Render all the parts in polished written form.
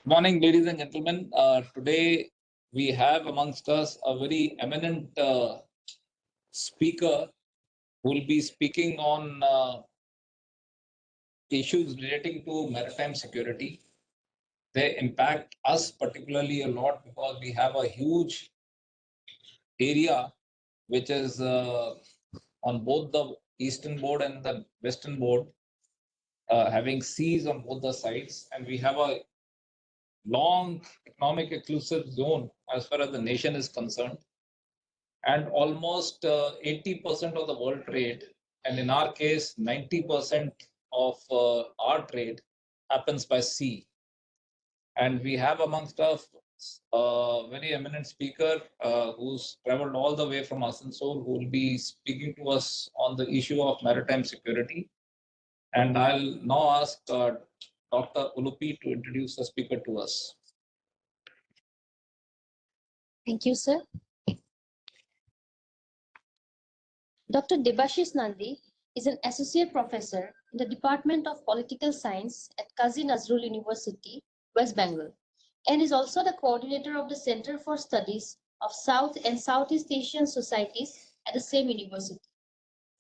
Morning, ladies and gentlemen. Today we have amongst us a very eminent speaker who will be speaking on issues relating to maritime security. They impact us particularly a lot because we have a huge area which is on both the eastern board and the western board, having seas on both the sides, and we have a long economic exclusive zone as far as the nation is concerned, and almost 80% of the world trade, and in our case 90% of our trade happens by sea. And we have amongst us a very eminent speaker who's traveled all the way from Asansol, who will be speaking to us on the issue of maritime security. And I'll now ask Dr. Ulupi to introduce the speaker to us. Thank you, sir. Dr. Debasish Nandy is an associate professor in the Department of Political Science at Kazi Nazrul University, West Bengal, and is also the coordinator of the Center for Studies of South and Southeast Asian Societies at the same university.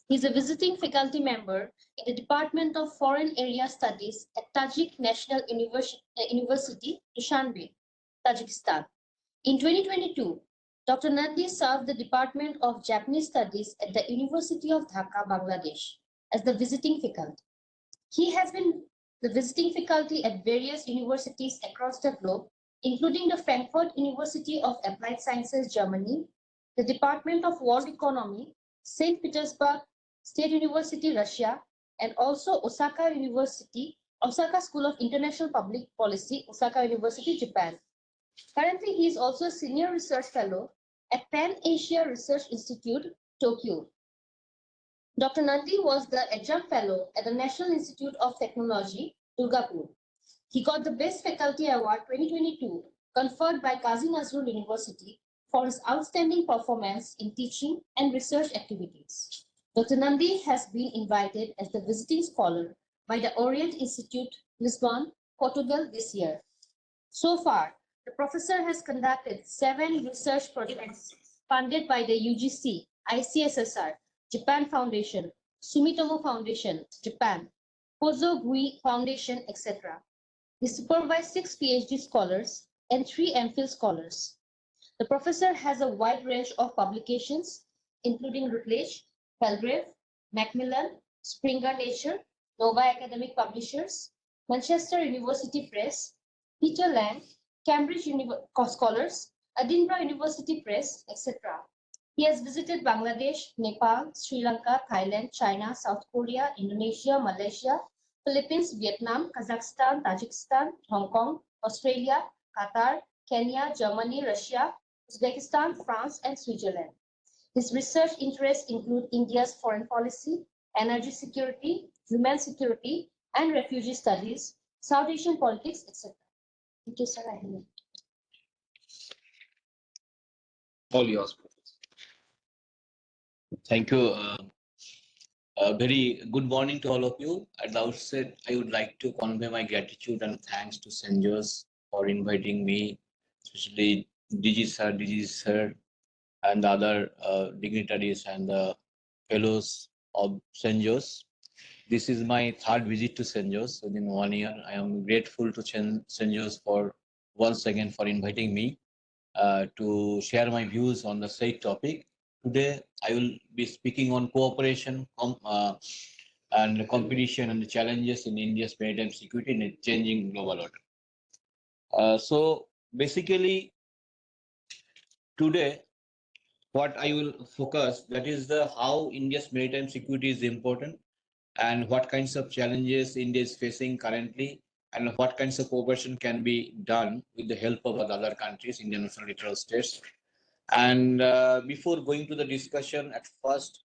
He is a visiting faculty member in the Department of Foreign Area Studies at Tajik National University, Dushanbe, Tajikistan. In 2022, Dr. Nandy served the Department of Japanese Studies at the University of Dhaka, Bangladesh, as the visiting faculty. He has been the visiting faculty at various universities across the globe, including the Frankfurt University of Applied Sciences, Germany, the Department of World Economy, St. Petersburg State University, Russia, and also Osaka School of International Public Policy, Osaka University, Japan. Currently, he is also a senior research fellow at Pan Asia Research Institute, Tokyo. Dr. Nandy was the adjunct fellow at the National Institute of Technology, Durgapur. He got the Best Faculty Award 2022 conferred by Kazi Nazrul University for his outstanding performance in teaching and research activities. Dr. Nandy has been invited as the visiting scholar by the Orient Institute, Lisbon, Portugal this year. So far, the professor has conducted 7 research projects funded by the UGC, ICSSR, Japan Foundation, Sumitomo Foundation, Japan, Kozo Gui Foundation, etc. He supervised 6 PhD scholars and 3 MPhil scholars. The professor has a wide range of publications, including Routledge, Palgrave, Macmillan, Springer Nature, Nova Academic Publishers, Manchester University Press, Peter Lang, Cambridge Scholars, Edinburgh University Press, etc. He has visited Bangladesh, Nepal, Sri Lanka, Thailand, China, South Korea, Indonesia, Malaysia, Philippines, Vietnam, Kazakhstan, Tajikistan, Hong Kong, Australia, Qatar, Kenya, Germany, Russia, Uzbekistan, France, and Switzerland. His research interests include India's foreign policy, energy security, human security, and refugee studies, South Asian politics, etc. Thank you, sir. All yours, Professor. Thank you. Very good morning to all of you. At the outset, I would like to convey my gratitude and thanks to CENJOWS for inviting me, especially DG sir, and the other dignitaries and the fellows of CENJOWS. This is my 3rd visit to CENJOWS within 1 year. I am grateful to CENJOWS for once again for inviting me to share my views on the said topic. Today, I will be speaking on cooperation and competition and the challenges in India's maritime security in a changing global order. So basically, today, what I will focus, that is the how India's maritime security is important and what kinds of challenges India is facing currently and what kinds of cooperation can be done with the help of other countries, Indian national littoral states. And before going to the discussion, at first,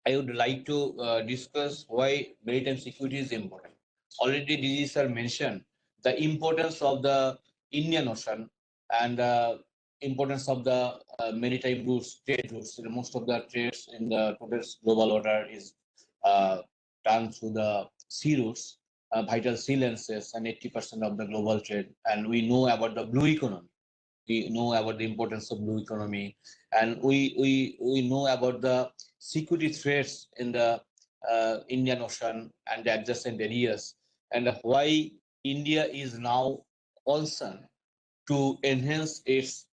I would like to discuss why maritime security is important. Already, DG sir mentioned the importance of the Indian Ocean and the importance of the maritime routes, trade routes. Most of the trades in the today's global order is done through the sea routes. vital sea lanes and 80% of the global trade. And we know about the blue economy. We know about the importance of blue economy, and we know about the security threats in the Indian Ocean and the adjacent areas, and why India is now concerned to enhance its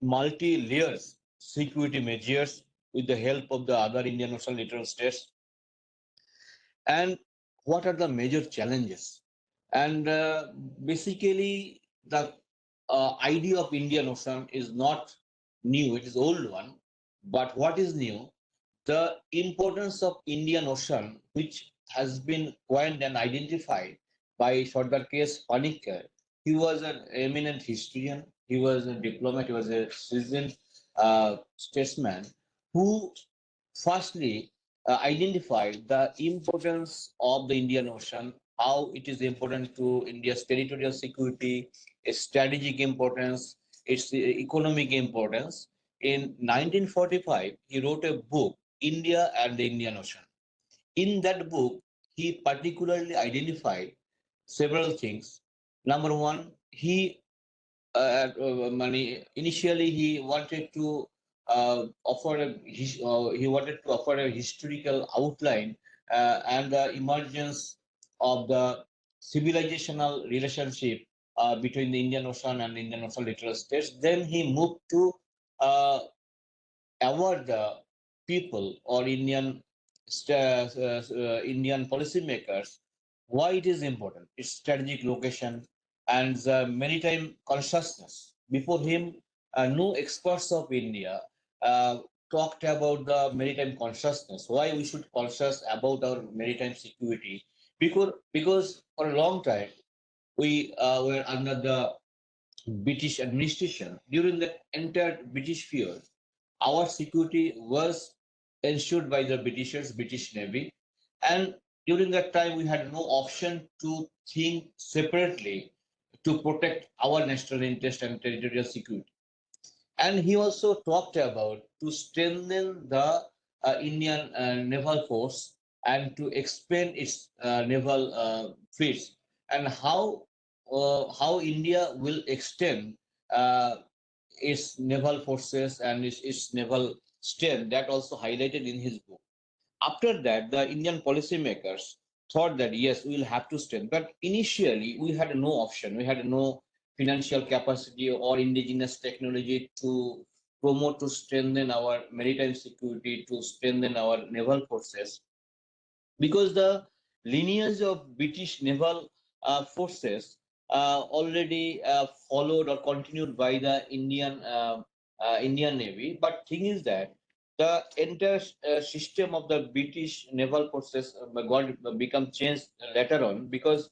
multi-layers security measures with the help of the other Indian Ocean littoral states, and what are the major challenges. And basically, the idea of Indian Ocean is not new, it is old one. But what is new? The importance of Indian Ocean, which has been coined and identified by Sardar K.S. Panikkar. He was an eminent historian, he was a diplomat, he was a seasoned statesman who firstly identified the importance of the Indian Ocean, how it is important to India's territorial security, its strategic importance, its economic importance. In 1945, he wrote a book, India and the Indian Ocean. In that book, he particularly identified several things. Number one, initially he wanted to he wanted to offer a historical outline and the emergence of the civilizational relationship between the Indian Ocean and Indian Ocean littoral states. Then he moved to uh, award the people or Indian policymakers why it is important, its strategic location and the maritime consciousness. Before him, no experts of India talked about the maritime consciousness, why we should conscious about our maritime security. Because for a long time, we were under the British administration. During the entire British period, our security was ensured by the Britishers, British Navy, and during that time we had no option to think separately to protect our national interest and territorial security. And he also talked about to strengthen the Indian naval force and to expand its naval fleets, and how India will extend uh, its naval forces and its naval strength. That also highlighted in his book. After that, the Indian policymakers thought that yes, we will have to strengthen. But initially, we had no option. We had no financial capacity or indigenous technology to promote to strengthen our maritime security, to strengthen our naval forces, because the lineage of British naval forces already followed or continued by the Indian Navy. But thing is that the entire system of the British naval forces got become changed later on, because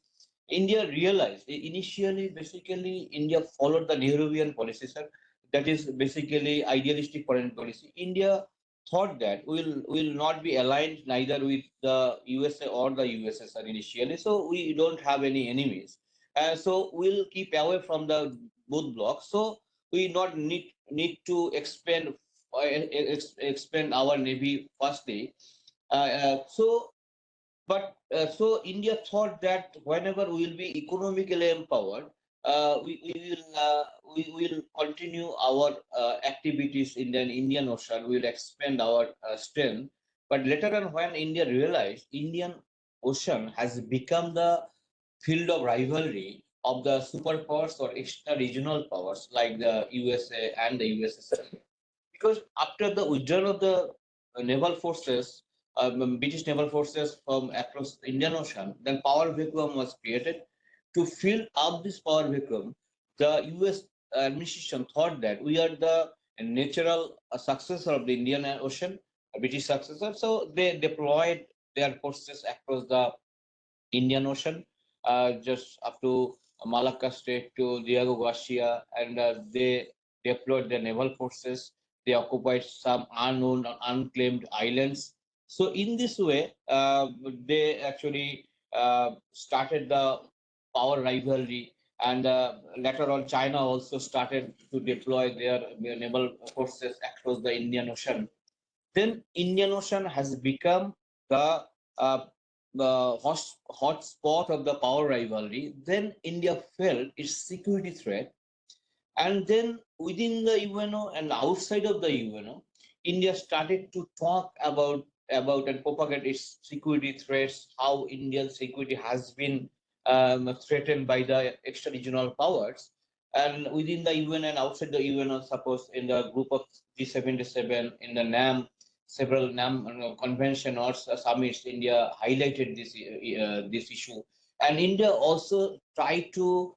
India realized initially, basically, India followed the Nehruvian policy, sir. That is basically idealistic foreign policy. India thought that will not be aligned neither with the USA or the USSR initially, so we don't have any enemies, so we'll keep away from the both blocks. So we not need to expand our navy firstly. So India thought that whenever we will be economically empowered, we will continue our activities in the Indian Ocean. We will expand our strength. But later on, when India realized Indian Ocean has become the field of rivalry of the superpowers or extra regional powers like the USA and the USSR, because after the withdrawal of the naval forces, British naval forces from across the Indian Ocean, then power vacuum was created. To fill up this power vacuum, the US administration thought that we are the natural successor of the Indian Ocean, a British successor. So they deployed their forces across the Indian Ocean, just up to Malacca Strait to Diego Garcia, and they deployed their naval forces. They occupied some unknown, unclaimed islands. So in this way, they actually started the power rivalry, and later on, China also started to deploy their naval forces across the Indian Ocean. Then Indian Ocean has become the uh, hot spot of the power rivalry, then India felt its security threat. And then within the UNO and outside of the UNO, India started to talk about and propagate its security threats, how Indian security has been threatened by the extra-regional powers. And within the UN and outside the UN, suppose in the group of G77, in the NAM, several NAM convention or summits, India highlighted this issue. And India also tried to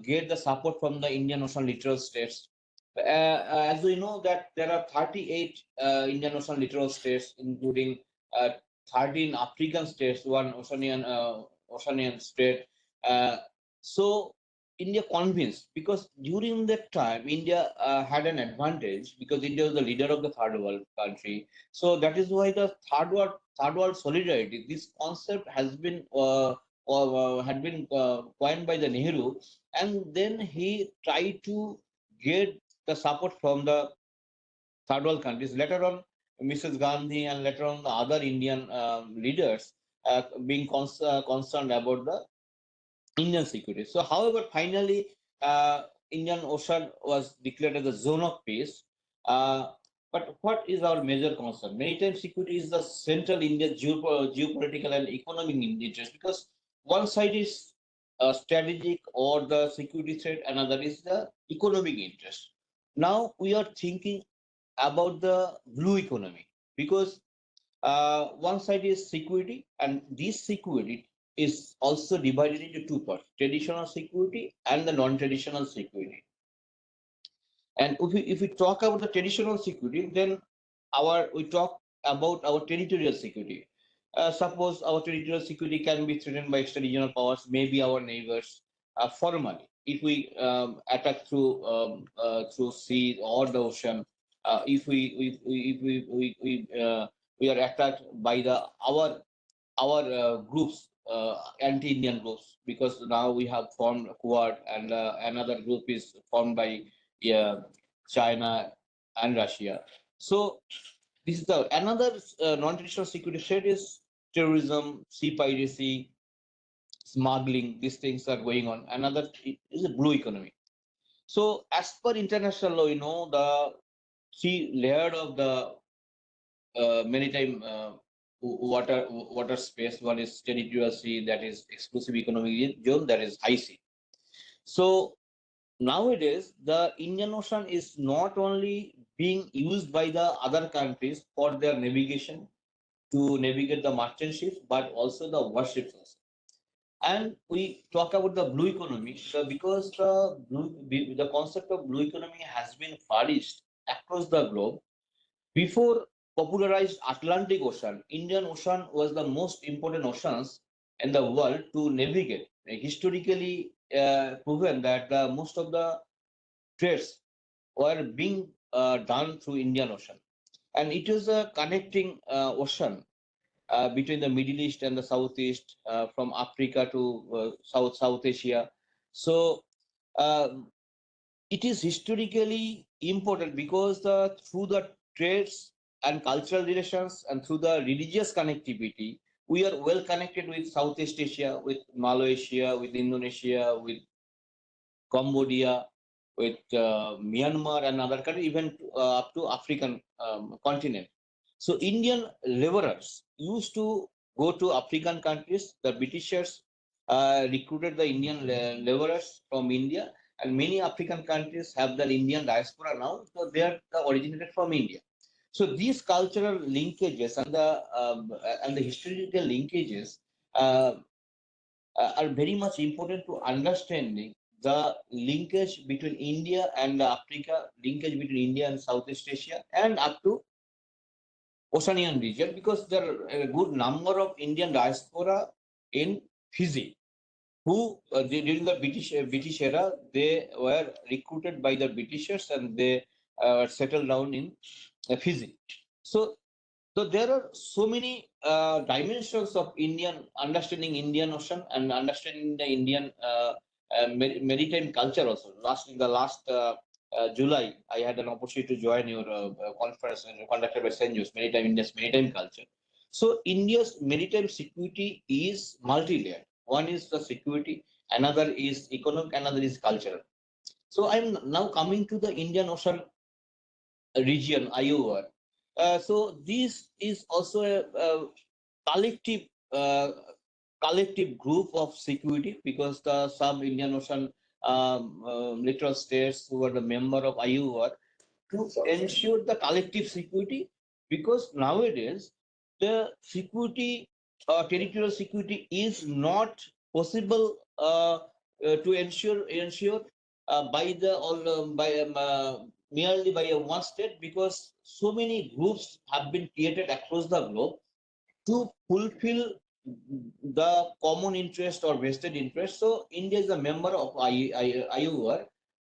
get the support from the Indian Ocean littoral states. As we know that there are 38 Indian Ocean littoral states, including uh, 13 African states, one Oceanian state. Uh, so India convinced, because during that time India had an advantage because India was the leader of the third world country. So that is why the third world solidarity, this concept has been had been coined by the Nehru, and then he tried to get the support from the third world countries. Later on, Mrs. Gandhi and later on the other Indian leaders being concerned about the Indian security. So, however, finally, Indian Ocean was declared as a zone of peace. Uh, but what is our major concern? Maritime security is the central Indian geopolitical and economic interest, because one side is strategic or the security threat, another is the economic interest. Now we are thinking about the blue economy, because one side is security, and this security is also divided into two parts: traditional security and the non-traditional security. And if we talk about the traditional security, then we talk about our territorial security. Suppose our territorial security can be threatened by extra-regional powers, maybe our neighbors, formally. If we attack through sea or the ocean, if we are attacked by our groups, anti-Indian groups, because now we have formed Quad, and another group is formed by China and Russia. So this is the another non-traditional security threat is terrorism, sea piracy, smuggling. These things are going on. Another is a blue economy. So as per international law, the three layered of the maritime water space. One is territorial sea, that is exclusive economic zone, that is high sea. So nowadays, the Indian Ocean is not only being used by the other countries for their navigation, to navigate the merchant ships, but also the warships also. And we talk about the blue economy, because the concept of blue economy has been flourished across the globe. Before popularized Atlantic Ocean, Indian Ocean was the most important oceans in the world to navigate. Historically proven that most of the trades were being done through Indian Ocean, and it was a connecting ocean between the Middle East and the Southeast, from Africa to South Asia. So uh, it is historically important because through the trades and cultural relations and through the religious connectivity, we are well connected with Southeast Asia, with Malaysia, with Indonesia, with Cambodia, with Myanmar and other countries, even up to African continent. So Indian laborers used to go to African countries. The Britishers recruited the Indian laborers from India, and many African countries have the Indian diaspora now, so they are originated from India. So these cultural linkages and the historical linkages uh, are very much important to understanding the linkage between India and Africa, linkage between India and Southeast Asia, and up to Oceanian region, because there are a good number of Indian diaspora in Fiji, who during the British era, they were recruited by the Britishers, and they settled down in Fiji. So there are so many dimensions of understanding Indian Ocean and understanding the Indian maritime culture also. In the last July, I had an opportunity to join your conference conducted by CENJOWS, Maritime India's Maritime Culture. So India's maritime security is multi-layered. One is the security, another is economic, another is cultural. So I'm now coming to the Indian Ocean region, IOR. So this is also a collective uh, collective group of security, because the some Indian Ocean littoral states who are the member of IOR to ensure the collective security, because nowadays the security territorial security is not possible to ensure by the all by merely by a one state, because so many groups have been created across the globe to fulfill the common interest or vested interest. So India is a member of IOR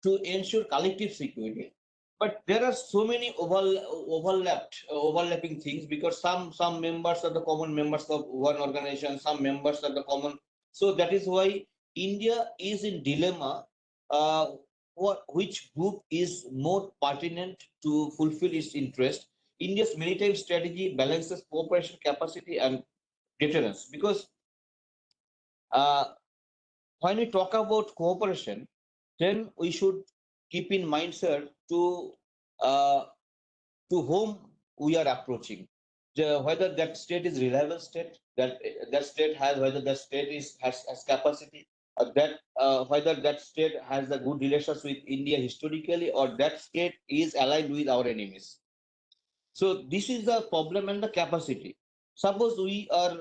to ensure collective security. But there are so many overlapping things, because some members are the common members of one organization, some members are the common. So that is why India is in dilemma. Which group is more pertinent to fulfill its interest? India's maritime strategy balances cooperation capacity and deterrence, because uh, when we talk about cooperation, then we should keep in mind, sir, uh, to whom we are approaching. Whether that state is reliable state, that state has, whether that state has capacity, or that whether that state has a good relations with India historically, or that state is aligned with our enemies. So this is the problem and the capacity. Suppose we are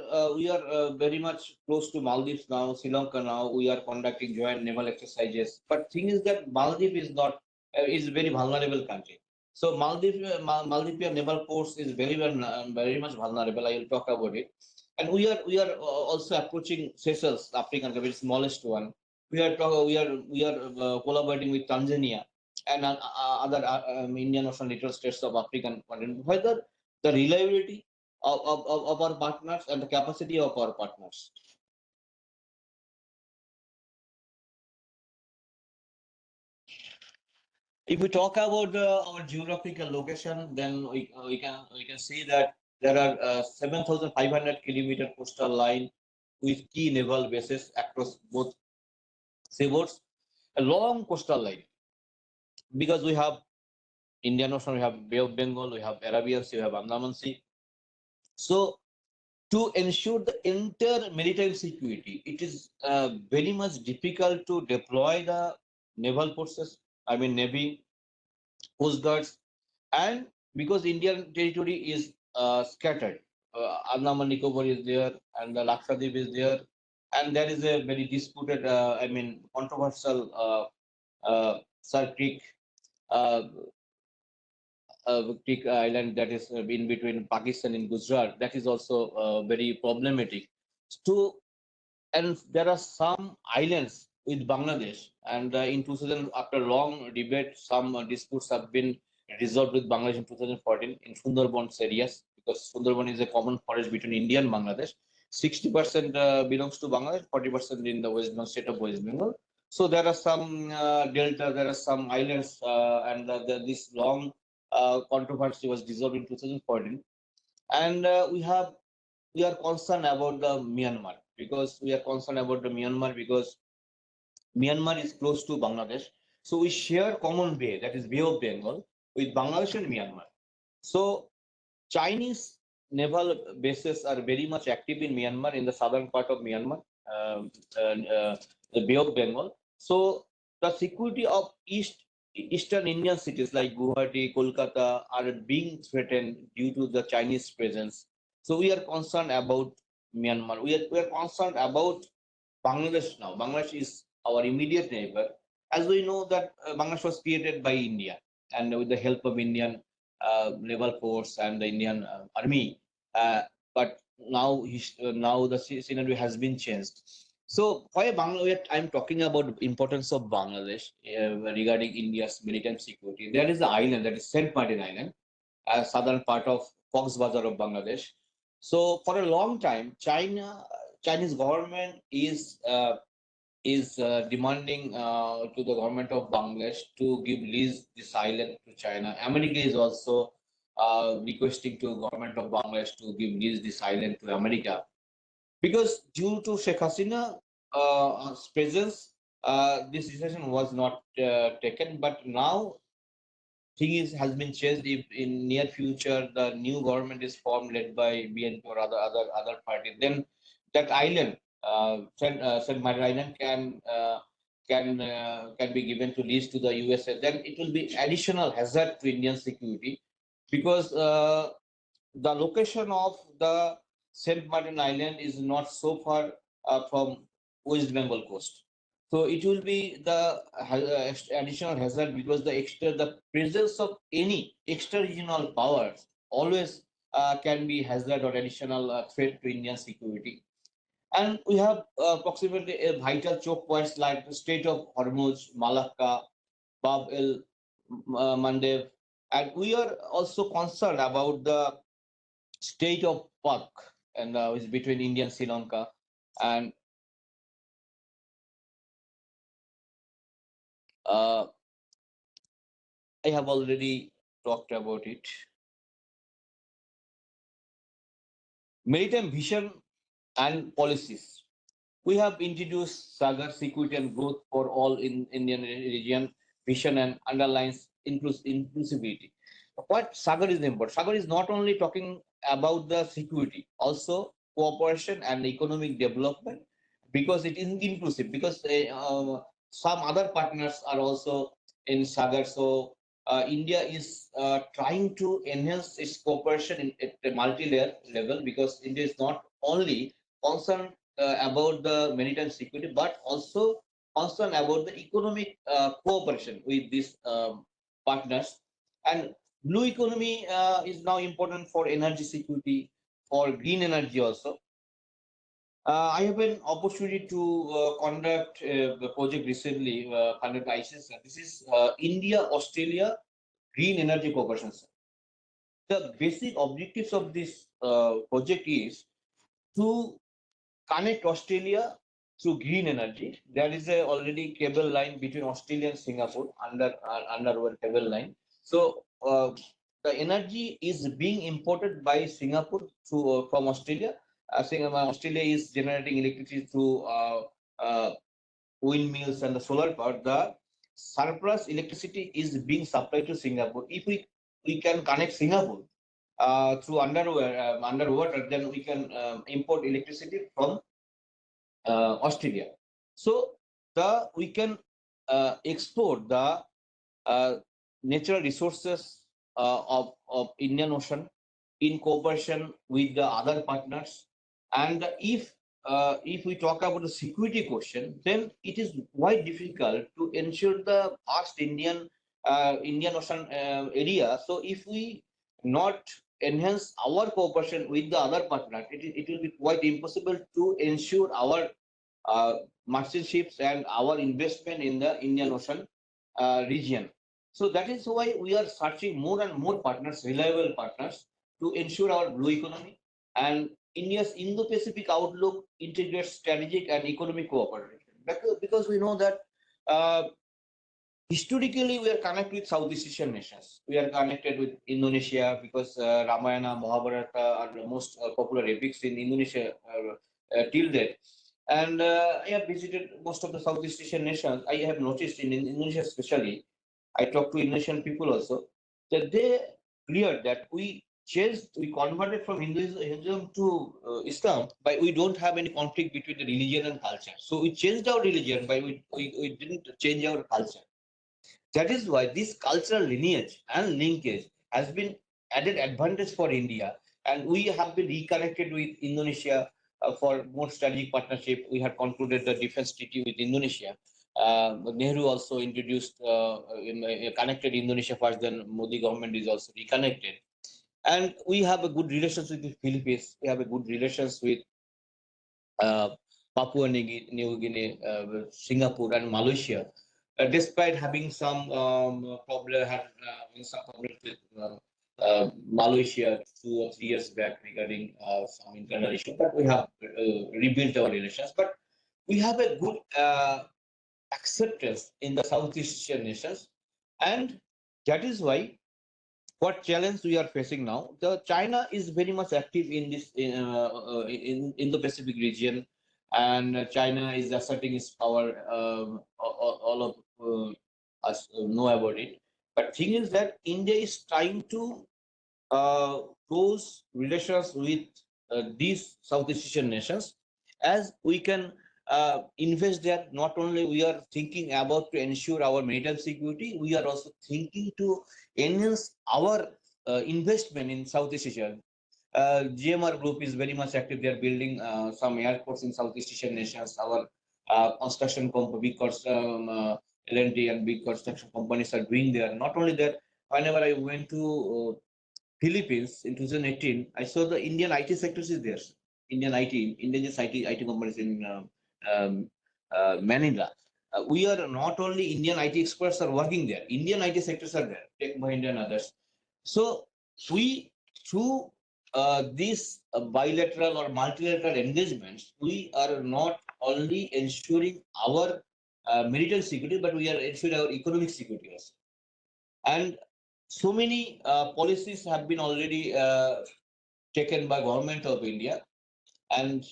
very much close to Maldives now, Sri Lanka now. We are conducting joint naval exercises. But thing is that Maldives is not is very vulnerable country. So Maldivian naval force is very much vulnerable. I will talk about it. And we are also approaching Seychelles, African, the very smallest one. We are collaborating with Tanzania and other Indian Ocean littoral states of African continent, whether the reliability of our partners and the capacity of our partners. If we talk about our geographical location, then we can see that there are 7,500 kilometer coastal line with key naval bases across both seaboards, a long coastal line, because we have Indian Ocean, we have Bay of Bengal, we have Arabian Sea, we have Andaman Sea. So to ensure the entire maritime security, it is very much difficult to deploy the naval forces, I mean Navy, Coast Guards, and because Indian territory is scattered, Andaman Nicobar is there, and the Lakshadweep is there, and there is a very disputed, I mean controversial Sir uh, Creek Island, that is in between Pakistan and Gujarat. That is also very problematic. To And there are some islands with Bangladesh, and in 2000, after long debate, some disputes have been resolved with Bangladesh in 2014 in Sundarbans areas, because Sundarban is a common forest between India and Bangladesh. 60% belongs to Bangladesh, 40% in the West Bengal state of West Bengal. So there are some delta, there are some islands, and this long controversy was dissolved in 2014. And we are concerned about the Myanmar, because we are concerned about the Myanmar because Myanmar is close to Bangladesh. So we share common bay, that is Bay of Bengal, with Bangladesh and Myanmar. So Chinese naval bases are very much active in Myanmar, in the southern part of Myanmar, the Bay of Bengal. So the security of eastern Indian cities like Guwahati, Kolkata are being threatened due to the Chinese presence. So we are concerned about Myanmar. We are concerned about Bangladesh now. Bangladesh is our immediate neighbor. As we know that Bangladesh was created by India, and with the help of Indian naval force and the Indian army. But now the scenario has been changed. So why Bangladesh? I'm talking about the importance of Bangladesh regarding India's maritime security. There is the island, that is Saint Martin Island, southern part of Cox's Bazar of Bangladesh. So for a long time, Chinese government is demanding to the government of Bangladesh to give lease this island to China. America is also requesting to government of Bangladesh to give this island to America. Because due to Sheikh Hasina presence, this decision was not taken. But now thing is has been changed. If in near future the new government is formed led by BNP or other party, then that island, Saint Martin Island, can be given to lease to the USA. Then it will be additional hazard to Indian security, because the location of the Saint Martin Island is not so far from West Bengal coast. So it will be the additional hazard, because the presence of any extra regional powers always can be hazard or additional threat to Indian security. And we have approximately a vital choke points like the Strait of Hormuz, Malacca, Bab el Mandeb, and we are also concerned about the state of Pak, and is between India and Sri Lanka. And uh, I have already talked about it. Maritime vision and policies. We have introduced Sagar security and growth for all in Indian region vision and underlines inclusivity. What Sagar is important? Sagar is not only talking about the security, also cooperation and economic development, because it is inclusive. Because some other partners are also in Sagar, so India is trying to enhance its cooperation at a multi-layer level, because India is not only concerned about the maritime security, but also concerned about the economic cooperation with these partners. And blue economy is now important for energy security, for green energy also. I have an opportunity to conduct the project recently, conduct ISIS. This is India Australia Green Energy Cooperation. The basic objectives of this project is to connect Australia through green energy. There is a already cable line between Australia and Singapore, underwater cable line. So the energy is being imported by Singapore through from Australia. Australia is generating electricity through windmills and the solar power. The surplus electricity is being supplied to Singapore. If we can connect Singapore through underwater, then we can import electricity from Australia. So we can export the natural resources of Indian Ocean in cooperation with the other partners. And if we talk about the security question, then it is quite difficult to ensure the vast Indian Ocean area. So if we not enhance our cooperation with the other partners, it will be quite impossible to ensure our merchant ships and our investment in the Indian Ocean region. So that is why we are searching more and more partners, reliable partners, to ensure our blue economy. And India's Indo-Pacific outlook integrates strategic and economic cooperation. Because we know that historically we are connected with Southeast Asian nations. We are connected with Indonesia, because Ramayana, Mahabharata are the most popular epics in Indonesia till date. And I have visited most of the Southeast Asian nations. I have noticed in Indonesia especially, I talked to Indonesian people also, that they clear that we converted from Hinduism to Islam, but we don't have any conflict between the religion and culture. So we changed our religion, but we didn't change our culture. That is why this cultural lineage and linkage has been added advantage for India. And we have been reconnected with Indonesia for more strategic partnership. We have concluded the defense treaty with Indonesia. Nehru also introduced connected Indonesia first, then Modi government is also reconnected. And we have a good relations with the Philippines. We have a good relations with uh, Papua New Guinea, Singapore, and Malaysia. Despite having some some problems with Malaysia 2 or 3 years back regarding some internal issue, but we have rebuilt our relations. But we have a good acceptance in the Southeast Asian nations, and that is why what challenge we are facing now. The China is very much active in this in the Pacific region, and China is asserting its power. All of us know about it. But thing is that India is trying to close relations with these Southeast Asian nations, as we can invest there. Not only we are thinking about to ensure our maritime security, we are also thinking to enhance our investment in Southeast Asia. GMR Group is very much active. They are building some airports in Southeast Asian nations. Our construction company, big L&T and big construction companies are doing there. Not only that, whenever I went to Philippines in 2018, I saw the Indian IT sectors is there. Indian IT, indigenous IT companies in Manila. We are not only Indian IT experts are working there. Indian IT sectors are there, Tech Mahindra and others. So we, through these bilateral or multilateral engagements, we are not only ensuring our maritime security, but we are ensuring our economic security also. And so many policies have been already taken by government of India, and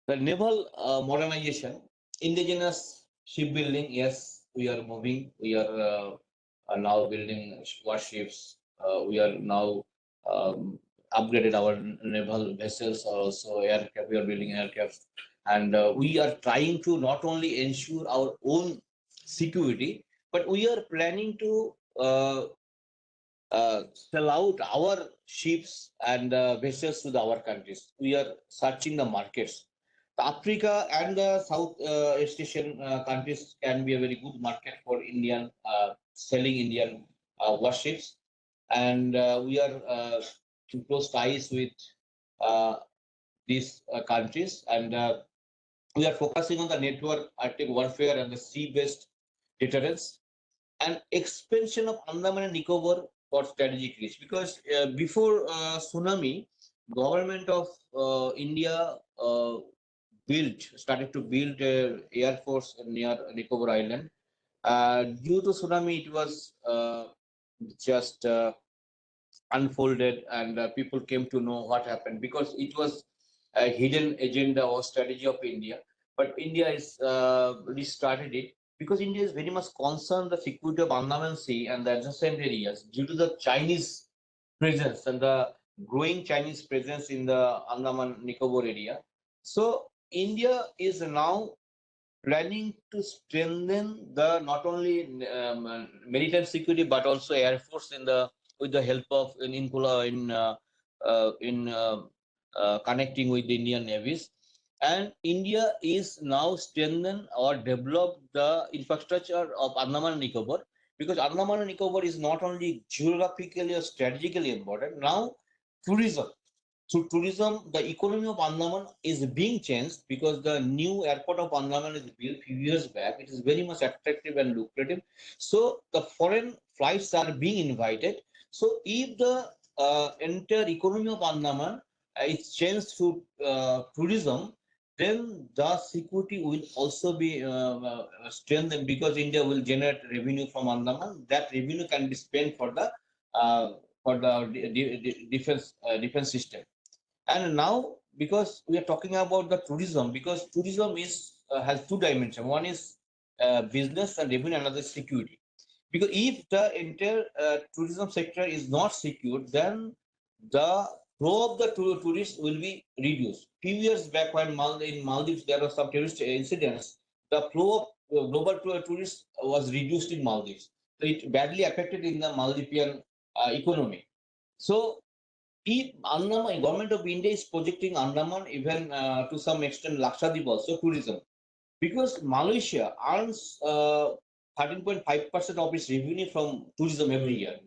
the naval modernization, indigenous shipbuilding. Yes, we are moving. We are now building warships. We are now upgraded our naval vessels, also aircraft. We are building aircrafts, and we are trying to not only ensure our own security, but we are planning to sell out our ships and vessels to our countries. We are searching the markets. Africa and the South East Asian countries can be a very good market for Indian selling Indian warships, and we are in close ties with uh, these countries, and we are focusing on the network, Arctic warfare, and the sea-based deterrence and expansion of Andaman and Nicobar for strategic reach. Because before tsunami, government of India started to build air force near Nicobar Island. Due to tsunami, it was just unfolded, and people came to know what happened because it was a hidden agenda or strategy of India. But India is restarted it because India is very much concerned the security of Andaman Sea and the adjacent areas due to the Chinese presence and the growing Chinese presence in the Andaman Nicobar area. So India is now planning to strengthen the not only maritime security but also air force in the with the help of in connecting with the Indian navies. And India is now strengthen or develop the infrastructure of Andaman and Nicobar, because Andaman and Nicobar is not only geographically or strategically important. Now tourism, through tourism, the economy of Andaman is being changed because the new airport of Andaman is built few years back. It is very much attractive and lucrative. So the foreign flights are being invited. So if the entire economy of Andaman is changed through tourism, then the security will also be strengthened because India will generate revenue from Andaman. That revenue can be spent for the defense system. And now, because we are talking about the tourism, because tourism is has two dimensions. One is business and revenue, another is security. Because if the entire tourism sector is not secured, then the flow of the tourists will be reduced. Few years back, when in Maldives there were some terrorist incidents, the flow of global tourists was reduced in Maldives. So it badly affected in the Maldivian economy. So if Andaman, government of India is projecting Andaman even to some extent Lakshadweep also tourism, because Malaysia earns 13.5% of its revenue from tourism every year.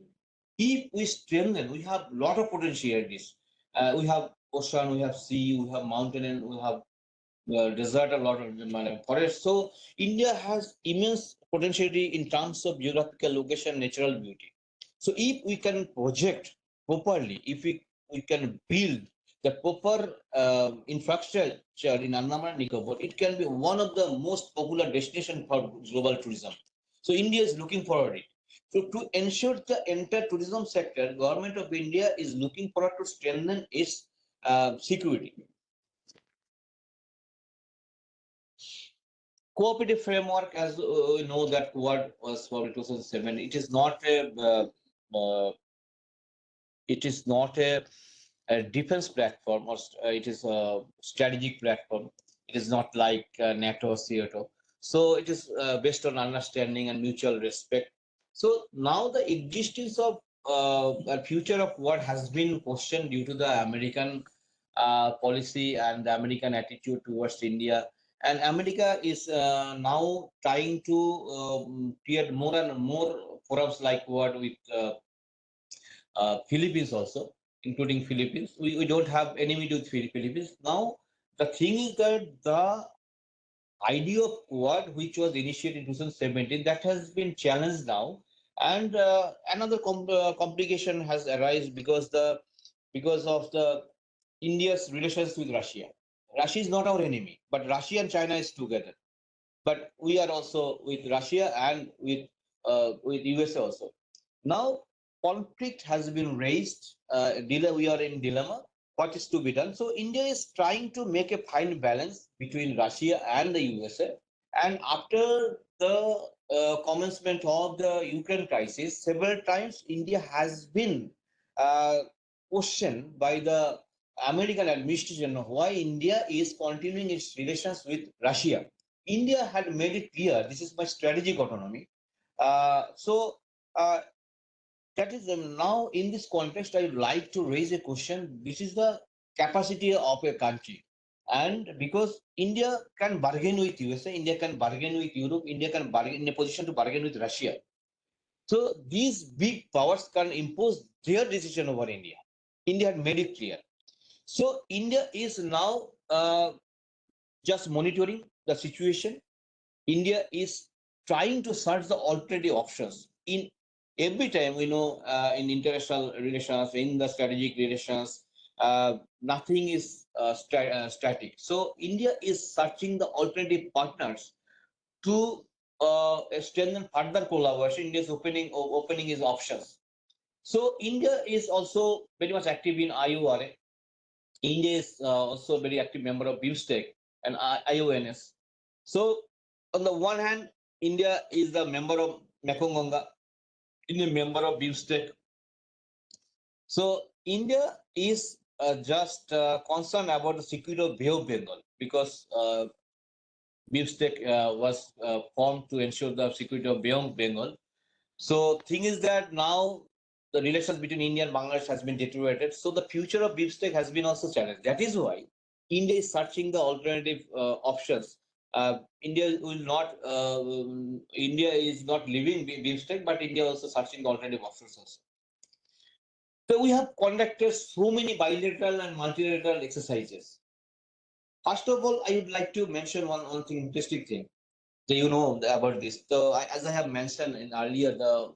If we strengthen, we have a lot of potentialities. We have ocean, we have sea, we have mountain, and we have desert, a lot of forest. So India has immense potentiality in terms of geographical location, natural beauty. So if we can project properly, if we can build the proper infrastructure in Andaman and Nicobar, it can be one of the most popular destination for global tourism. So India is looking forward it. So to ensure the entire tourism sector, government of India is looking forward to strengthen its security. Cooperative framework, as we know that word was for 2007. It is not a defense platform, or it is a strategic platform. It is not like NATO or CO2. So it is based on understanding and mutual respect. So now the existence of a future of what has been questioned due to the American policy and the American attitude towards India. And America is now trying to create more and more forums like what with Philippines also, including Philippines. We don't have enemy to Philippines. Now, the thing is that the idea of Quad, which was initiated in 2017, that has been challenged now. And another complication has arisen because of the India's relations with Russia. Russia is not our enemy, but Russia and China is together. But we are also with Russia and with USA also. Now, conflict has been raised. We are in dilemma. What is to be done? So India is trying to make a fine balance between Russia and the USA. And after the commencement of the Ukraine crisis, several times India has been uh, questioned by the American administration why India is continuing its relations with Russia. India had made it clear this is my strategic autonomy. So uh, that is now in this context, I would like to raise a question. This is the capacity of a country. And because India can bargain with USA, India can bargain with Europe, India can bargain in a position to bargain with Russia. So these big powers can impose their decision over India. India had made it clear. So India is now just monitoring the situation. India is trying to search the alternative options. In every time we know in international relations, in the strategic relations, nothing is static. So India is searching the alternative partners to strengthen further collaboration. India is opening its options. So India is also very much active in IORA. India is also a very active member of BIMSTEC and IONS. So, on the one hand, India is the member of Mekong-Ganga, India member of BIMSTEC. So, India is just concerned about the security of Bay of Bengal because BIMSTEC was formed to ensure the security of Bay of Bengal. So, thing is that now the relations between India and Bangladesh has been deteriorated. So, the future of BIMSTEC has been also challenged. That is why India is searching the alternative options. India is not leaving BIMSTEC, but India also searching the alternative options also. So we have conducted so many bilateral and multilateral exercises. First of all, I would like to mention one thing, interesting thing. So you know about this. So as I have mentioned in earlier, the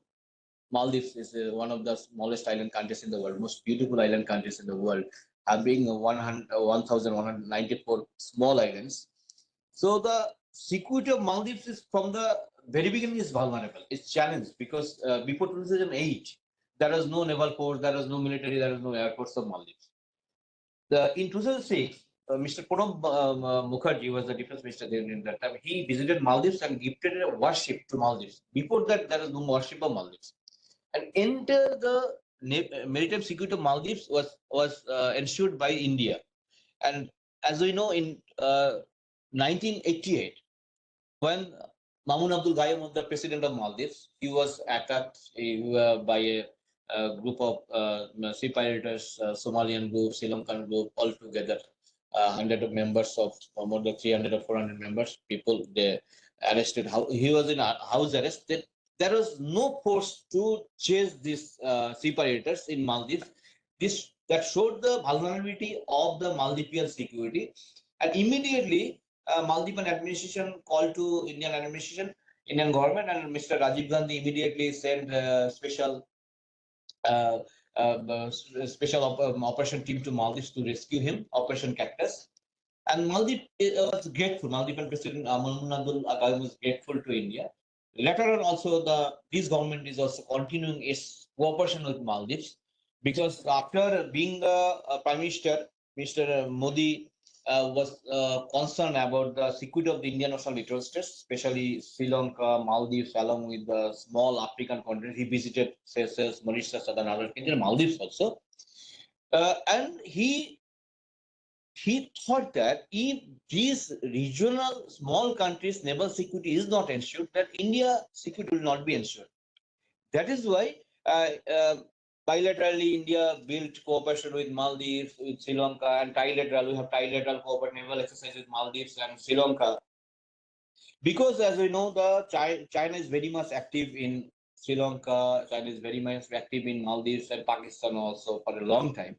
Maldives is one of the smallest island countries in the world, most beautiful island countries in the world, having 1,194 small islands. So the security of Maldives is from the very beginning is vulnerable. It's challenged because before 2008, there was no naval force, there was no military, there was no air force of Maldives. In 2006, Mr. Pranab Mukherjee was the defense minister there in that time. He visited Maldives and gifted a warship to Maldives. Before that, there was no warship of Maldives. And enter the maritime security of Maldives was ensured by India. And as we know, in 1988, when Mamun Abdul Gayam was the president of Maldives, he was attacked by a group of sea pirates, Somalian group, Sri Lankan group, all together. 100 of members of more than 300 or 400 members, people they arrested. He was in a house arrest. There was no force to chase these sea pirates in Maldives. This that showed the vulnerability of the Maldivian security, and immediately Maldivian administration called to Indian administration, Indian government, and Mr. Rajiv Gandhi immediately sent a uh, special operation team to Maldives to rescue him, Operation Cactus. And Maldives was grateful. Maldivian President Mamun Abdul Gayam was grateful to India. Later on, also this government is also continuing its cooperation with Maldives, because after being the Prime Minister, Mr. Modi was concerned about the security of the Indian Ocean littoral states, especially Sri Lanka, Maldives, along with the small African countries. He visited Seychelles, Mauritius, and other countries, Maldives also. And he thought that if these regional small countries' naval security is not ensured, that India security will not be ensured. That is why bilaterally India built cooperation with Maldives, with Sri Lanka, and trilateral. We have trilateral cooperation naval exercise with Maldives and Sri Lanka. Because as we know, China is very much active in Sri Lanka. China is very much active in Maldives and Pakistan also for a long time.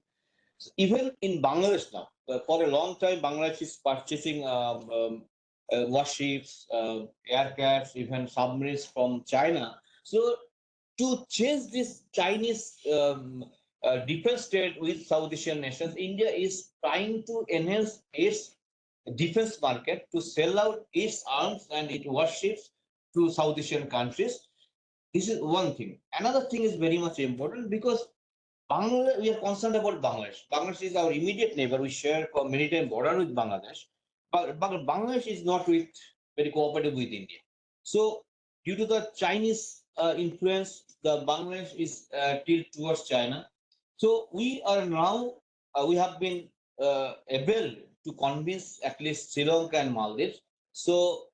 Even in Bangladesh now, for a long time, Bangladesh is purchasing warships, aircrafts, even submarines from China. So to change this Chinese defense trade with South Asian nations, India is trying to enhance its defense market to sell out its arms and its warships to South Asian countries. This is one thing. Another thing is very much important because Bangladesh, we are concerned about Bangladesh. Bangladesh is our immediate neighbor. We share a maritime border with Bangladesh, but Bangladesh is not very cooperative with India. So, due to the Chinese influence, the Bangladesh is tilted towards China. So, we are now we have been able to convince at least Sri Lanka and Maldives. So,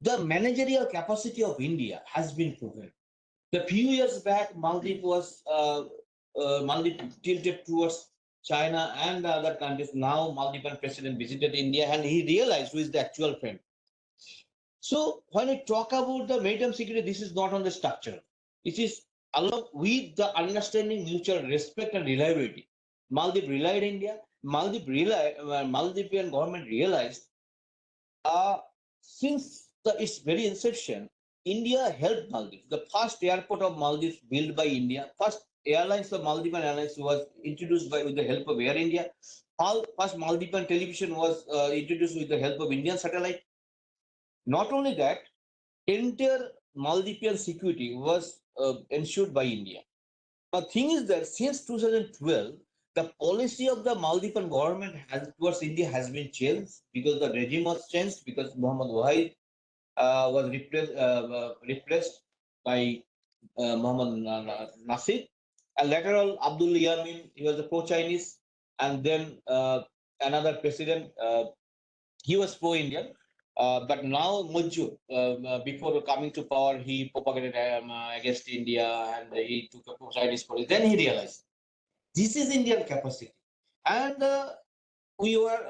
the managerial capacity of India has been proven. The few years back, Maldives tilted towards China and the other countries. Now, Maldivian president visited India and he realized who is the actual friend. So, when we talk about the maritime security, this is not on the structure. It is along with the understanding, mutual respect, and reliability. Maldives relied India. Maldivian government realized since its very inception, India helped Maldives. The first airport of Maldives built by India, first airlines of Maldivian Airlines was introduced with the help of Air India. First Maldivian television was introduced with the help of Indian satellite. Not only that, entire Maldivian security was ensured by India. The thing is that since 2012, the policy of the Maldivian government towards India has been changed because the regime was changed because Muhammad Wahid was replaced by Muhammad Nasir. And later on, Abdul Yamin, he was a pro-Chinese. And then another president, he was pro-Indian. But now Mujju, before coming to power, he propagated against India and he took a pro-Chinese policy. Then he realized this is Indian capacity. And we are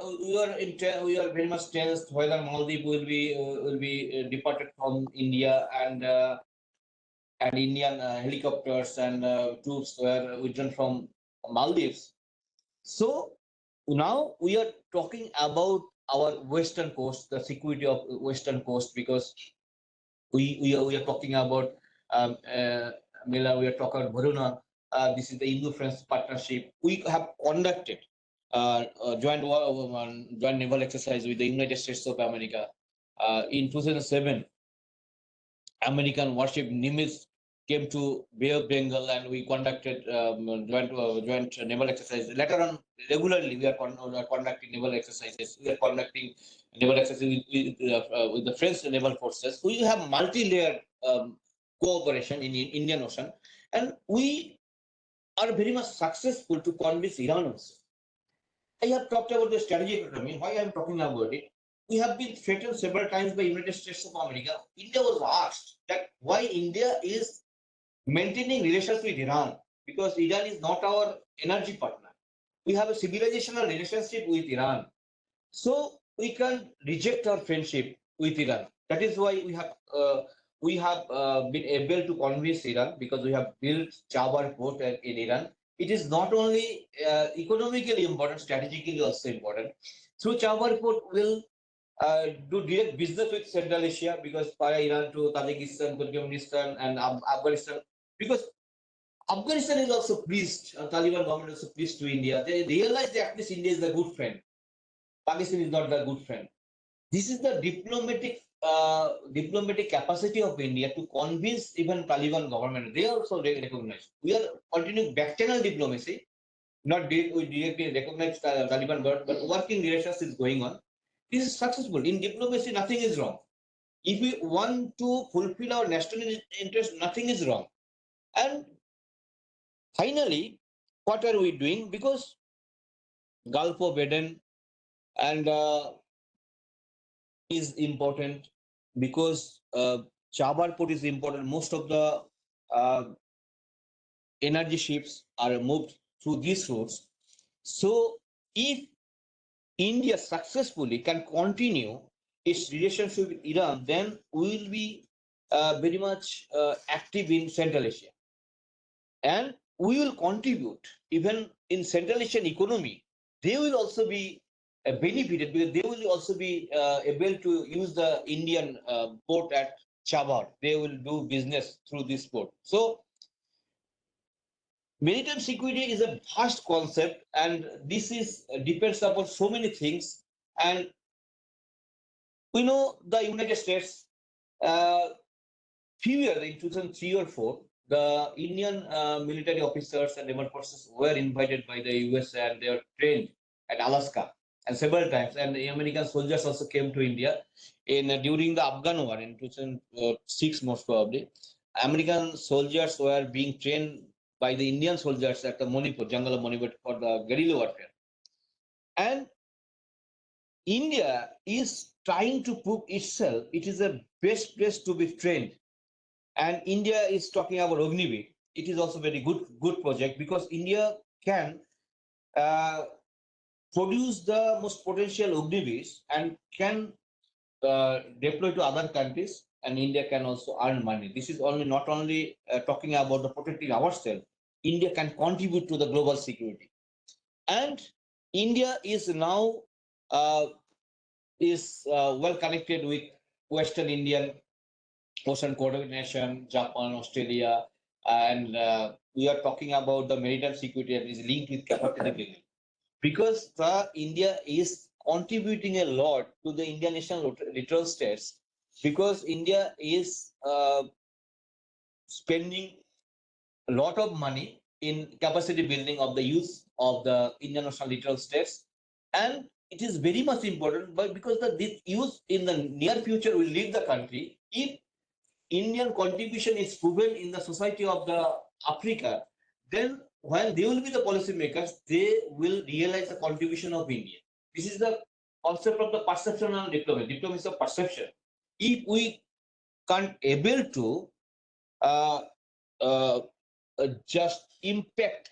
very much tense whether Maldives will be departed from India and Indian helicopters and troops were withdrawn from Maldives. So now we are talking about our western coast, the security of western coast, because we are talking about Mela, we are talking about Varuna. This is the Indo-French partnership. We have conducted joint naval exercise with the United States of America. In 2007, American warship Nimitz came to Bay of Bengal and we conducted joint naval exercise. Later on, regularly we are conducting naval exercises. We are conducting naval exercises with the French naval forces. We have multi-layered cooperation in Indian Ocean, and we are very much successful to convince Iran also. I have talked about the strategic autonomy. Why I am talking about it? We have been threatened several times by United States of America. India was asked that why India is maintaining relations with Iran, because Iran is not our energy partner. We have a civilizational relationship with Iran. So we can reject our friendship with Iran. That is why we have been able to convince Iran because we have built Chabar port in Iran. It is not only economically important, strategically also important. Through Chabar port, we'll do direct business with Central Asia because via Iran to Tajikistan, Turkmenistan, and Afghanistan. Because Afghanistan is also pleased, Taliban government is also pleased to India. They realize that at least India is a good friend. Pakistan is not the good friend. This is the diplomatic diplomatic capacity of India to convince even Taliban government. They also recognize. We are continuing back-channel diplomacy, not we directly recognize Taliban, but working relations is going on. This is successful. In diplomacy, nothing is wrong. If we want to fulfill our national interest, nothing is wrong. And finally, what are we doing? Because Gulf of Aden and is important, because Chabar port is important. Most of the uh, energy ships are moved through these routes. So if India successfully can continue its relationship with Iran, then we will be very much active in Central Asia. And we will contribute even in Central Asian economy. They will also be benefited because they will also be able to use the Indian port at Chabar. They will do business through this port. So maritime security is a vast concept, and this is depends upon so many things. And we know the United States, few years in 2003 or 4, the Indian military officers and naval forces were invited by the US and they were trained at Alaska and several times. And the American soldiers also came to India in during the Afghan war in 2006, most probably. American soldiers were being trained by the Indian soldiers at the Manipur, jungle of Manipur for the guerrilla warfare. And India is trying to prove itself it is a best place to be trained. And India is talking about Ogniveer. It is also very good project because India can uh, produce the most potential Ogniveers and can deploy to other countries, and India can also earn money. This is only not only talking about the protecting ourselves. India can contribute to the global security, and India is now uh, well connected with Western Indian Ocean Coordination, Japan, Australia, and we are talking about the maritime security that is linked with capacity building. Because the India is contributing a lot to the Indian national littoral states, because India is spending a lot of money in capacity building of the use of the Indian national littoral states, and it is very much important, but because this use in the near future will leave the country if Indian contribution is proven in the society of the Africa, then when they will be the policymakers, they will realize the contribution of India. This is the concept of the perceptional diplomacy. Diplomacy of perception. If we can't able to uh, uh, just impact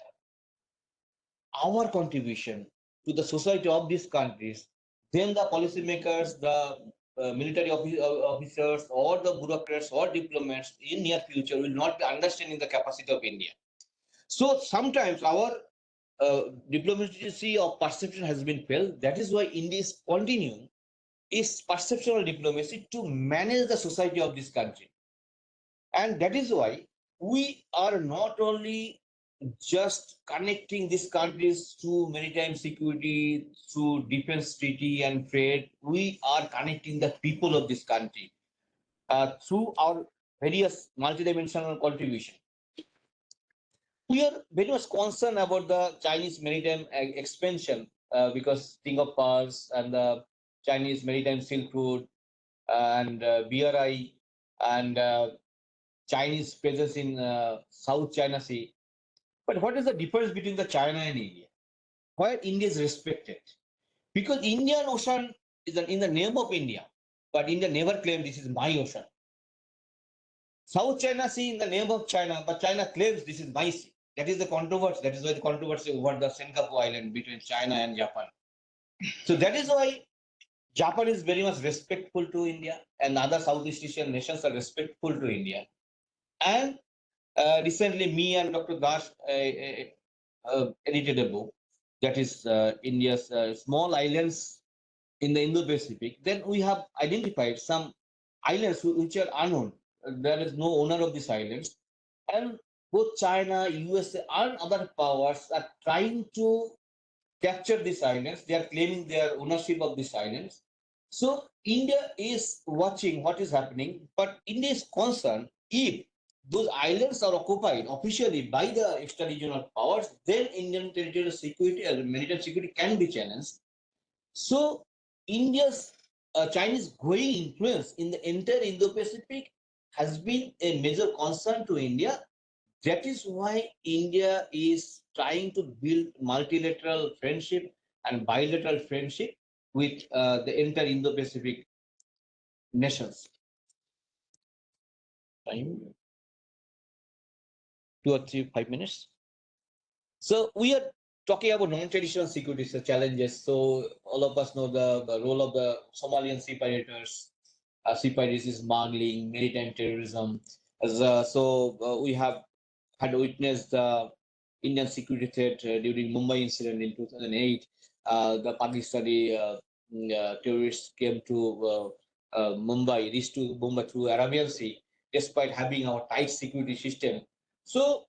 our contribution to the society of these countries, then the policymakers, the military officers, or the bureaucrats or diplomats in near future will not be understanding the capacity of India. So sometimes our diplomacy of perception has been failed. That is why India is continuing its perceptual diplomacy to manage the society of this country. And that is why we are not only just connecting these countries through maritime security, through defense treaty and trade, we are connecting the people of this country through our various multidimensional contribution. We are very much concerned about the Chinese maritime expansion because King of Pearls and the Chinese maritime Silk Road and BRI and Chinese presence in South China Sea. But what is the difference between the China and India? Why India is respected? Because Indian Ocean is in the name of India, but India never claimed this is my ocean. South China Sea in the name of China, but China claims this is my sea. That is the controversy. That is why the controversy over the Senkaku Island between China and Japan. So that is why Japan is very much respectful to India, and other Southeast Asian nations are respectful to India. And recently, me and Dr. Dash edited a book that is India's small islands in the Indo-Pacific. Then we have identified some islands which are unknown. There is no owner of these islands. And both China, USA, and other powers are trying to capture these islands. They are claiming their ownership of these islands. So India is watching what is happening, but India is concerned if those islands are occupied officially by the extra-regional powers, then Indian territorial security and maritime security can be challenged. So India's Chinese growing influence in the entire Indo-Pacific has been a major concern to India. That is why India is trying to build multilateral friendship and bilateral friendship with the entire Indo-Pacific nations. Time 2 or 3 5 minutes. So we are talking about non-traditional security challenges. So all of us know the role of the Somalian separators, separatist smuggling, maritime terrorism. We have had witnessed the Indian security threat during Mumbai incident in 2008. The Pakistani terrorists came to Mumbai, reached to Mumbai through Arabian Sea, despite having our tight security system. So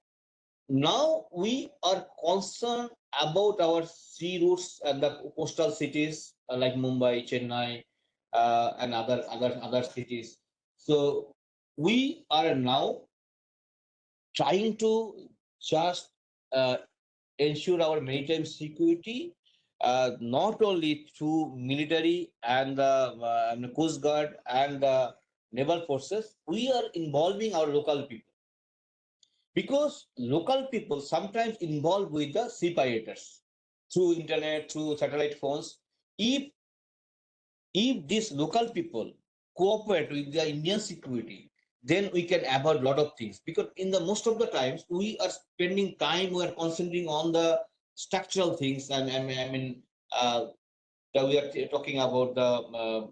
now we are concerned about our sea routes and the coastal cities like Mumbai, Chennai, and other cities. So we are now trying to just uh, ensure our maritime security, not only through military and the coast guard and the naval forces. We are involving our local people because local people sometimes involved with the separators through internet, through satellite phones. If if these local people cooperate with the Indian security, then we can avoid a lot of things, because in the most of the times we are spending time, we are concentrating on the structural things, and uh, we are talking about the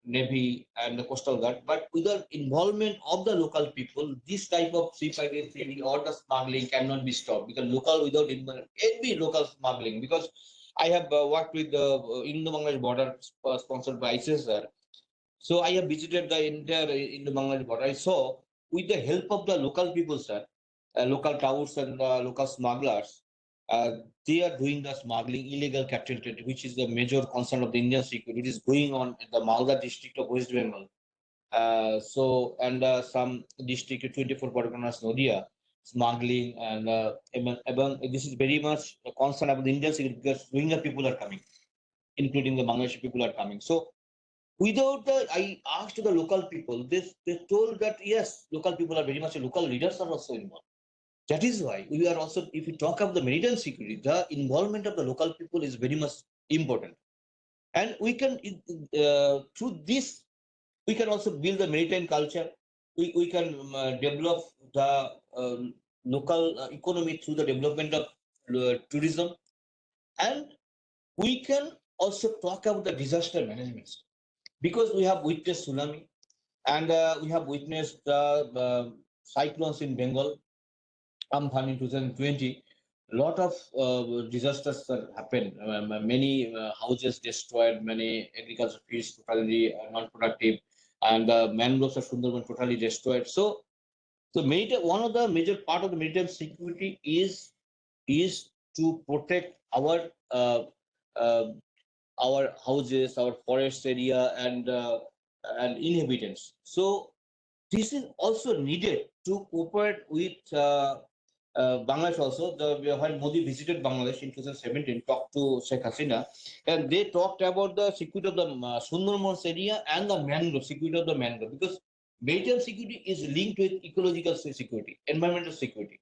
navy and the coastal guard, but with the involvement of the local people, this type of sea piracy or the smuggling cannot be stopped, because local without every local smuggling. Because I have worked with the Indo-Bangladesh border sponsored by ICSR. So I have visited the entire Indo-Bangladesh border. I saw with the help of the local people, sir, local towers and local smugglers, uh, they are doing the smuggling, illegal cattle trade, which is the major concern of the Indian security. It is going on in the Malda district of West Bengal. And some district, 24 Parganas, Nodia, smuggling, and this is very much a concern about the Indian security, because Rohingya people are coming, including the Bangladeshi people are coming. So without the, I asked the local people, they told that yes, local people are very much, local leaders are also involved. That is why we are also, if we talk about the maritime security, the involvement of the local people is very much important. And we can, through this, we can also build the maritime culture. We can develop the local economy through the development of tourism. And we can also talk about the disaster management, because we have witnessed tsunami, and we have witnessed cyclones in Bengal, Amphan in 2020. A lot of disasters that happened. Many houses destroyed, many agricultural fields totally non-productive, and mangroves of Sundarban totally destroyed. So one of the major part of the maritime security is to protect uh, our houses, our forest area, and inhabitants. So this is also needed to cooperate with Bangladesh also. When Modi visited Bangladesh in 2017, talked to Sheikh Hasina, and they talked about the security of the Sundarban area and the mangrove, security of the mangrove, because maritime security is linked with ecological security, environmental security.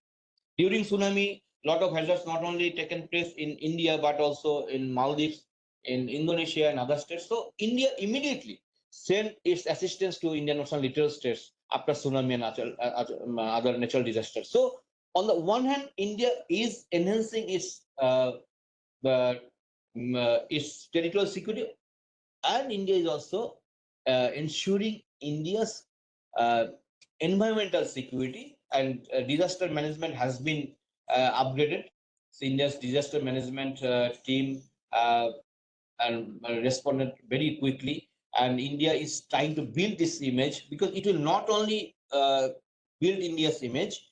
During tsunami, a lot of hazards not only taken place in India but also in Maldives, in Indonesia and other states. So India immediately sent its assistance to Indian Ocean littoral states after tsunami and other natural disasters. So on the one hand, India is enhancing its territorial security, and India is also ensuring India's uh, environmental security, and disaster management has been upgraded. So India's disaster management team uh, responded very quickly, and India is trying to build this image, because it will not only build India's image.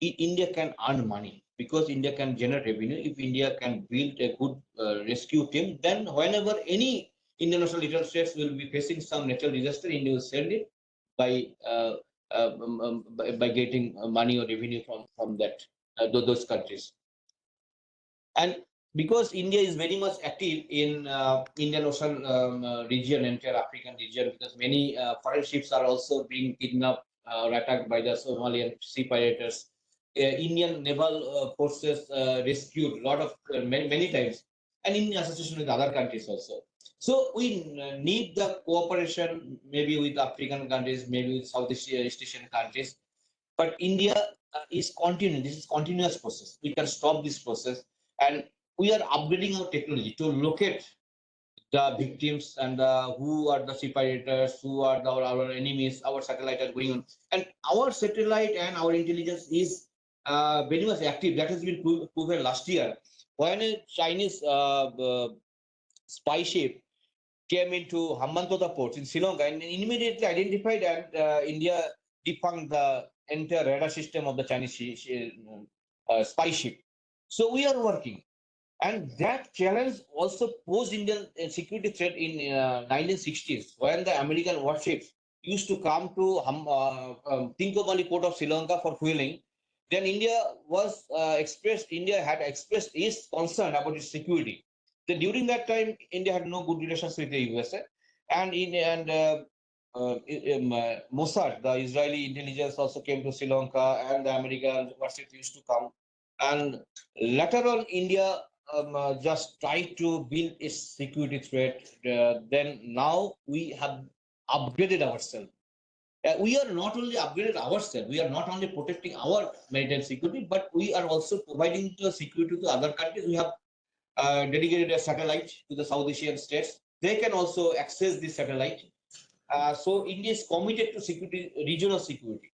India can earn money, because India can generate revenue. If India can build a good rescue team, then whenever any Indian Ocean littoral states will be facing some natural disaster, India will send it by by getting money or revenue from that those countries. And because India is very much active in Indian Ocean region, entire African region, because many foreign ships are also being kidnapped or attacked by the Somalian sea pirates. Indian naval forces rescued a lot of many times, and in association with other countries also. So we need the cooperation, maybe with African countries, maybe with Southeast Asian countries. But India is continuing. This is continuous process. We can stop this process, and we are upgrading our technology to locate the victims and who are the separators, who are our enemies. Our satellite are going on, and our satellite and our intelligence is very much active. That has been proven last year when a Chinese spy ship came into Hambantota port in Sri Lanka and immediately identified, and India defunct the entire radar system of the Chinese spy ship. So we are working. And that challenge also posed Indian security threat in 1960s when the American warships used to come to Tinkomani port of Sri Lanka for fueling. Then India had expressed its concern about its security. Then during that time, India had no good relations with the USA, and Mossad, the Israeli intelligence, also came to Sri Lanka, and the American warships used to come. And later on, India just tried to build its security threat. Then now we have upgraded ourselves. We are not only upgraded ourselves, we are not only protecting our maritime security, but we are also providing the security to other countries. We have dedicated a satellite to the South Asian states. They can also access this satellite. So India is committed to security, regional security.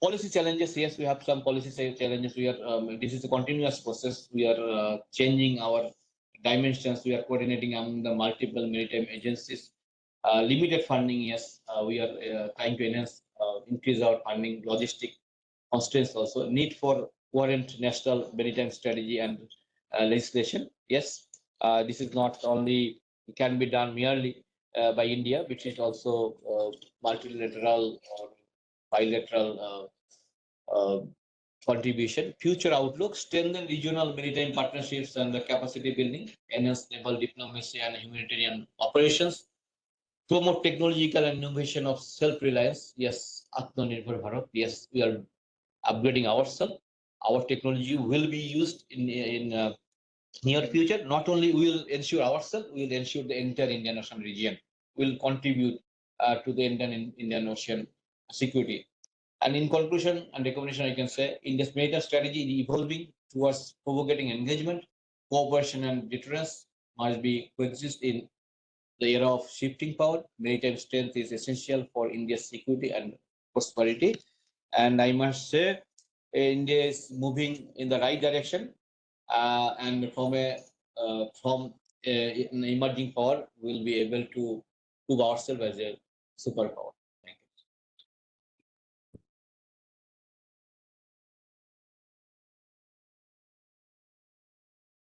Policy challenges, yes, we have some policy challenges. We are this is a continuous process. We are changing our dimensions. We are coordinating among the multiple maritime agencies. Limited funding, yes, we are trying to increase our funding. Logistic constraints also. Need for current national maritime strategy and legislation. Yes, this is not only can be done merely by India, which is also multilateral or bilateral contribution. Future outlook: strengthen regional maritime partnerships and the capacity building, enhance naval diplomacy and humanitarian operations, promote technological and innovation of self-reliance. Yes, Atmanirbhar Bharat. Yes, we are upgrading ourselves. Our technology will be used in near future. Not only we will ensure ourselves, we will ensure the entire Indian Ocean region will contribute to the Indian Ocean security. And in conclusion and recommendation, I can say India's maritime strategy is evolving towards provocating engagement, cooperation, and deterrence must be coexist in the era of shifting power. Maritime strength is essential for India's security and prosperity. And I must say, India is moving in the right direction, and from an emerging power, we'll be able to prove ourselves as a superpower.